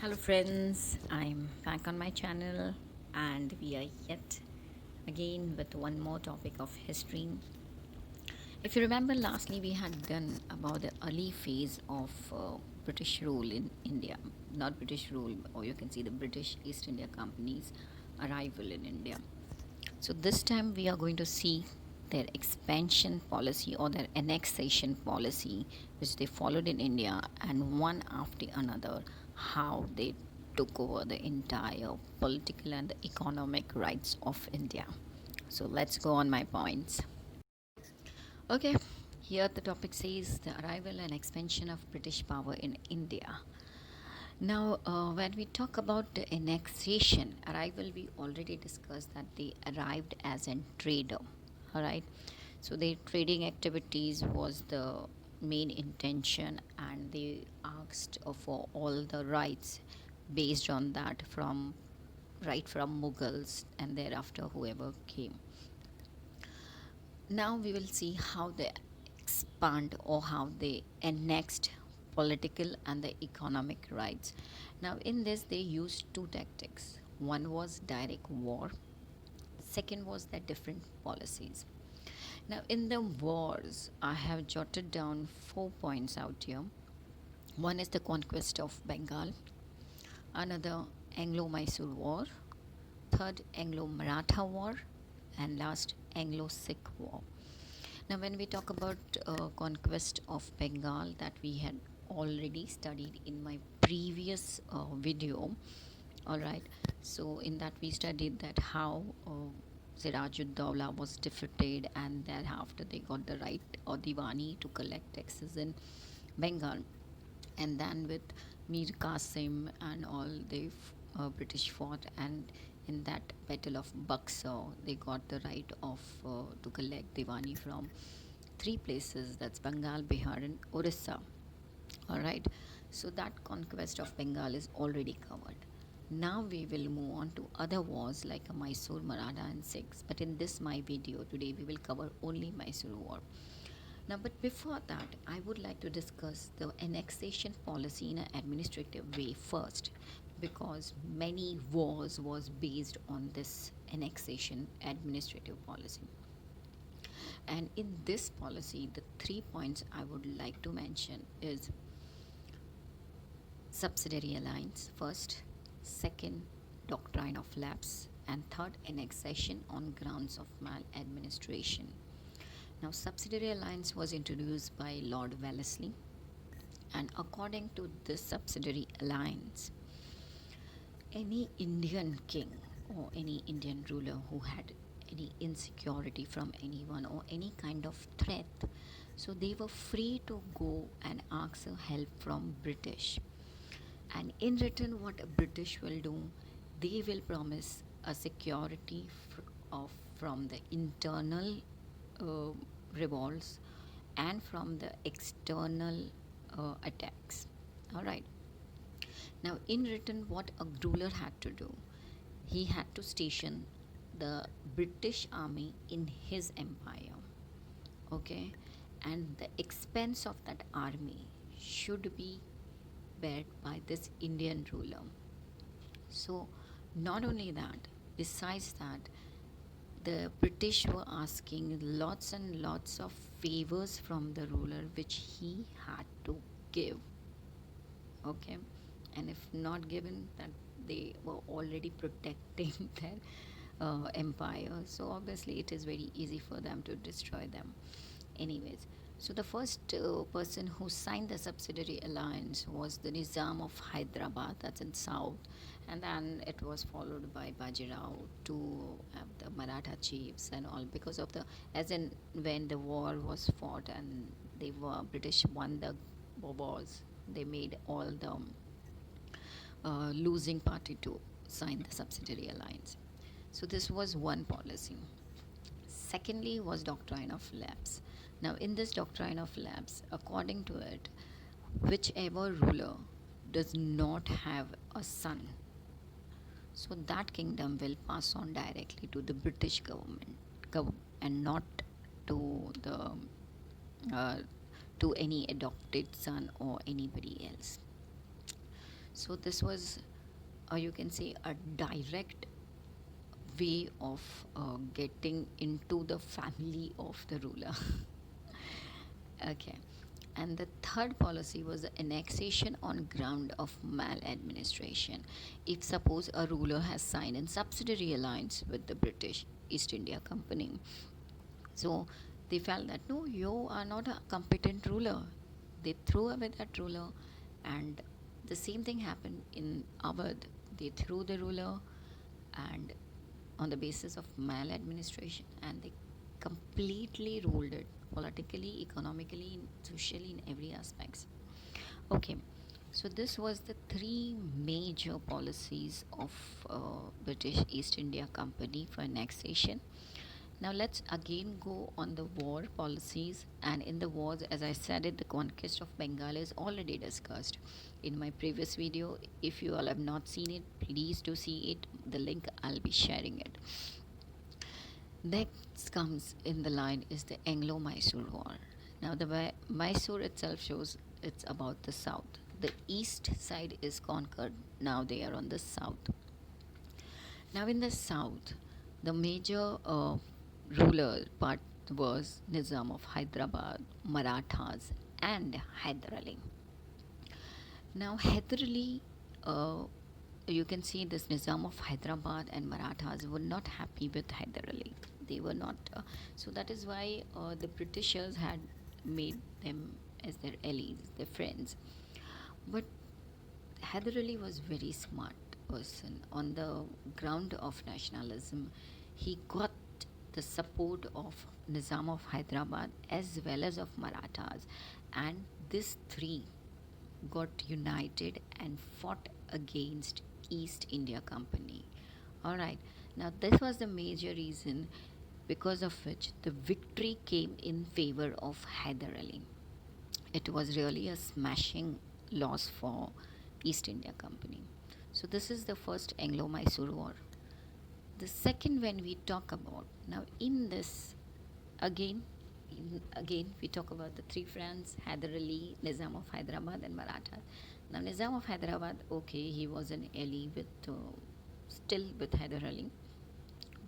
Hello friends, I'm back on my channel and we are yet again with one more topic of history. If you remember, lastly we had done about the early phase of British rule in India. Not British rule, or you can see the British East India Company's arrival in India. So this time we are going to see their expansion policy or their annexation policy which they followed in India, and one after another how they took over the entire political and the economic rights of India. So let's go on my points. Okay, here the topic says the arrival and expansion of British power in India. Now, when we talk about the annexation arrival, we already discussed that they arrived as a trader. All right, so their trading activities was the main intention, and they asked for all the rights based on that from right from Mughals and thereafter whoever came. Now we will see how they expand or how they annexed political and the economic rights. Now in this they used two tactics. One was direct war, second was the different policies. Now in the wars I have jotted down 4 points out here. One is the conquest of Bengal, another Anglo-Mysore War, third Anglo-Maratha War, and last Anglo-Sikh War. Now, when we talk about conquest of Bengal, that we had already studied in my previous video. All right. So in that we studied that how Sirajud-Dowla was defeated, and thereafter they got the right or Diwani to collect taxes in Bengal, and then with Mir Qasim and all the British fought, and in that battle of Buxar they got the right of to collect Diwani from three places, that's Bengal, Bihar and Orissa. All right, so that conquest of Bengal is already covered. Now we will move on to other wars like Mysore, Maratha and Sikhs, but in this my video today we will cover only Mysore War. Now, but before that, I would like to discuss the annexation policy in an administrative way first, because many wars was based on this annexation administrative policy. And in this policy, the 3 points I would like to mention is Subsidiary Alliance first, second, Doctrine of Labs, and third, Annexation on grounds of maladministration. Now, Subsidiary Alliance was introduced by Lord Wellesley, and according to this Subsidiary Alliance, any Indian king or any Indian ruler who had any insecurity from anyone or any kind of threat, so they were free to go and ask for help from British. And in return, what a British will do, they will promise a security of from the internal uh, revolts and from the external attacks. All right. Now, in return, what a ruler had to do, he had to station the British army in his empire. Okay, and the expense of that army should be bared by this Indian ruler. So, not only that, besides that, the British were asking lots and lots of favors from the ruler which he had to give. Okay, and if not given, that they were already protecting their empire, so obviously it is very easy for them to destroy them. Anyways, so the first person who signed the subsidiary alliance was the Nizam of Hyderabad, that's in south, and then it was followed by Bajirao, to the Maratha chiefs and all, because of the, as in when the war was fought and they were British won the wars, they made all the losing party to sign the subsidiary alliance. So this was one policy. Secondly was Doctrine of Labs. Now in this Doctrine of Labs, according to it, whichever ruler does not have a son, so that kingdom will pass on directly to the British government, and not to the uh, to any adopted son or anybody else. So this was, you can say, a direct way of getting into the family of the ruler. Okay. And the third policy was the annexation on ground of maladministration. If suppose a ruler has signed a subsidiary alliance with the British East India Company, so they felt that no, you are not a competent ruler. They threw away that ruler, and the same thing happened in Awadh. They threw the ruler, and on the basis of maladministration, and they completely ruled it politically, economically, socially, in every aspects. Okay, so this was the three major policies of British East India Company for annexation. Now let's again go on the war policies, and in the wars, as I said it, the conquest of Bengal is already discussed in my previous video. If you all have not seen it, please do see it. The link I'll be sharing it. Next comes in the line is the Anglo-Mysore War. Now the Mysore itself shows it's about the south. The east side is conquered. Now they are on the south. Now in the south, the major ruler part was Nizam of Hyderabad, Marathas, and Hyder Ali. Now Hyder Ali, you can see this Nizam of Hyderabad and Marathas were not happy with Hyder Ali. They were not, so that is why the Britishers had made them as their allies, their friends. But Hyder Ali was very smart person on the ground of nationalism. He got the support of Nizam of Hyderabad as well as of Marathas, and these three got united and fought against East India Company. All right. Now this was the major reason because of which the victory came in favor of Hyder Ali. It was really a smashing loss for East India Company. So this is the first Anglo-Mysore War. The second, when we talk about now in this, again we talk about the three friends, Hyder Ali, Nizam of Hyderabad, and Maratha. Now Nizam of Hyderabad, okay, he was an ally with still with Hyder Ali,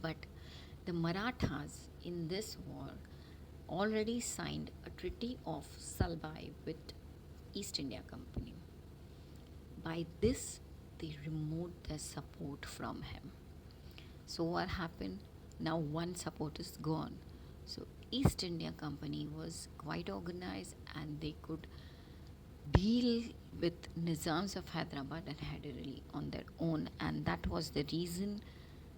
but the Marathas in this war already signed a treaty of Salbai with East India Company. By this, they removed their support from him. So what happened? Now one support is gone. So East India Company was quite organized, and they could deal with Nizams of Hyderabad and Hyder Ali on their own, and that was the reason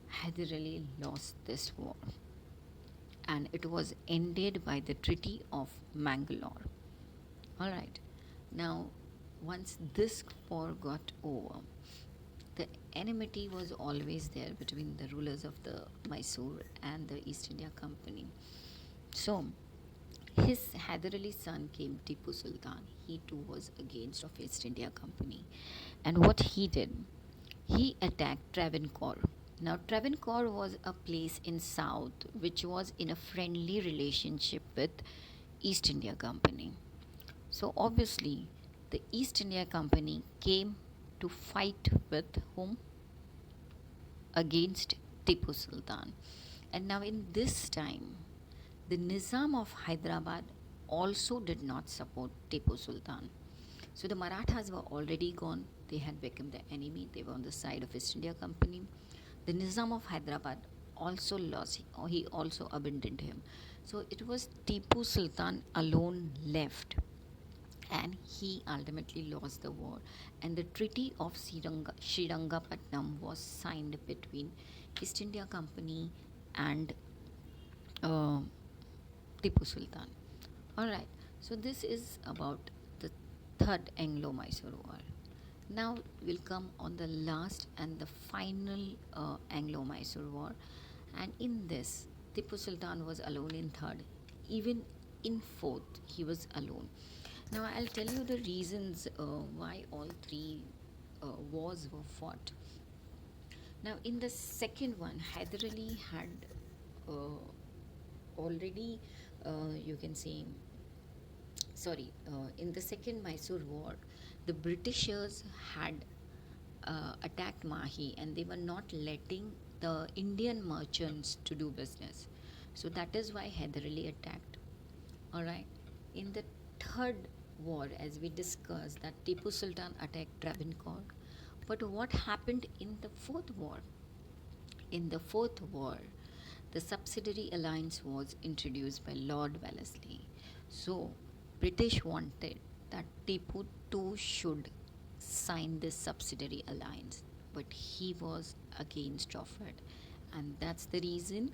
Hyder Ali lost this war. And it was ended by the Treaty of Mangalore. Alright, now once this war got over, the enmity was always there between the rulers of the Mysore and the East India Company. So his Hyder Ali's son came Tipu Sultan. He too was against of East India Company. And what he did, he attacked Travancore. Now Travancore was a place in south which was in a friendly relationship with East India Company. So obviously the East India Company came to fight with whom? Against Tipu Sultan. And now in this time, the Nizam of Hyderabad also did not support Tipu Sultan. So the Marathas were already gone. They had become the enemy. They were on the side of East India Company. The Nizam of Hyderabad also lost. He also abandoned him. So it was Tipu Sultan alone left, and he ultimately lost the war. And the Treaty of Srirangapatnam was signed between East India Company and uh, Tipu Sultan. Alright, so this is about the third Anglo-Mysore War. Now we'll come on the last and the final Anglo-Mysore War, and in this Tipu Sultan was alone in third. Even in fourth, he was alone. Now I'll tell you the reasons why all three wars were fought. Now in the second one, Hyder Ali had already, you can say, in the second Mysore War, the Britishers had attacked Mahi, and they were not letting the Indian merchants to do business. So that is why Hyder Ali attacked. All right. In the third war, as we discussed, that Tipu Sultan attacked Travancore. But what happened in the fourth war? In the fourth war, the Subsidiary Alliance was introduced by Lord Wellesley. So, British wanted that Tipu too should sign this Subsidiary Alliance, but he was against of it, and that's the reason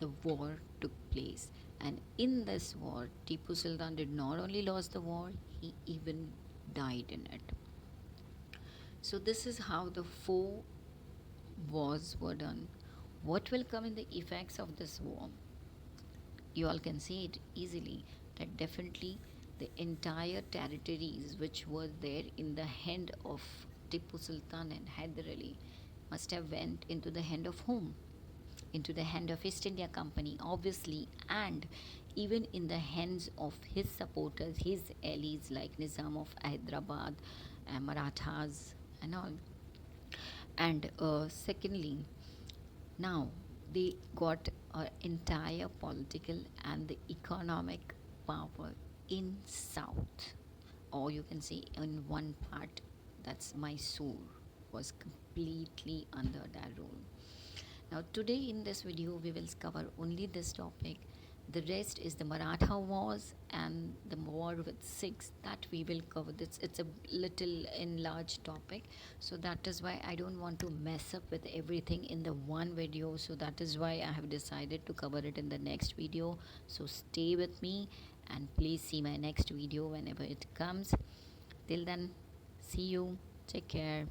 the war took place. And in this war, Tipu Sultan did not only lose the war, he even died in it. So this is how the four wars were done. What will come in the effects of this war? You all can see it easily that definitely the entire territories which were there in the hand of Tipu Sultan and Hyder Ali must have went into the hand of whom? Into the hand of East India Company, obviously, and even in the hands of his supporters, his allies like Nizam of Hyderabad, Marathas, and all. And secondly, now they got an entire political and the economic power in South, or you can say in one part, that's Mysore, was completely under their rule. Now, today in this video, we will cover only this topic. The rest is the Maratha wars and the war with Sikhs that we will cover. This it's a little enlarged topic, so that is why I don't want to mess up with everything in the one video. So that is why I have decided to cover it in the next video. So stay with me and please see my next video whenever it comes. Till then, see you. Take care.